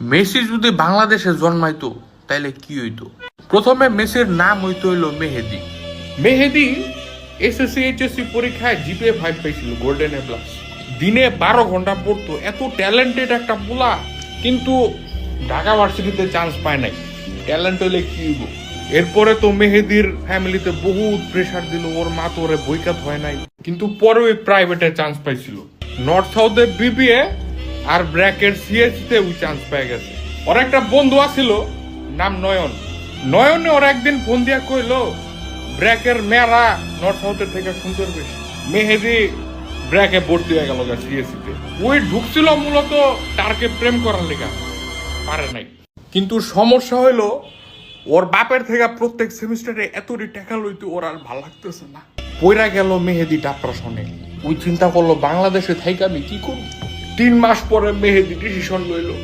Messi যদি বাংলাদেশে জন্মাইতো তাইলে কি হইতো? প্রথমে মেসির নাম হইতো হইলো মেহেদি। মেহেদি এসএসসি এইচএসসি পরীক্ষায় জিপিএ 5 পাইছিল, গোল্ডেন এ প্লাস। দিনে 12 ঘন্টা পড়তো, এত ট্যালেন্টেড একটা পোলা, কিন্তু ঢাকা ভার্সিটিতে চান্স পায় নাই। ট্যালেন্ট হইলে কি হইব? এরপরে তো মেহেদির ফ্যামিলিতে বহুত প্রেসার দিল, ওর মা তো ওরে বৈকাত হয় নাই, কিন্তু পরে ওই প্রাইভেটে চান্স পাইছিল। নর্থ সাউথে বিবিএ আর ব্র্যাকেট সিএসসিতে ওই চান্স পেয়ে গেছে। ওর একটা বন্ধু আছিল নাম নয়ন। নয়নে ওর একদিন ফোন দিয়া কইলো ব্র্যাকের মেয়েরা নর্থ সাউথের থেকে সুন্দর বেশি। মেহেদি ব্র্যাকে ভর্তি হয়ে গেল সিএসসিতে। ওই ঢুকছিল মূলত তারকে প্রেম করার লেগা, পারে নাই। কিন্তু সমস্যা হইলো ওর বাপের থেকে প্রত্যেক সেমিস্টারে এতটি টাকা লইতে ওর আর ভাল লাগতেছে না। পইরা গেল মেহেদি ডাপ্রেশনে। ওই চিন্তা করলো বাংলাদেশে থাইকা আমি কি করব। 3 মাস পরে মেহেদি ডিসিশন লইলো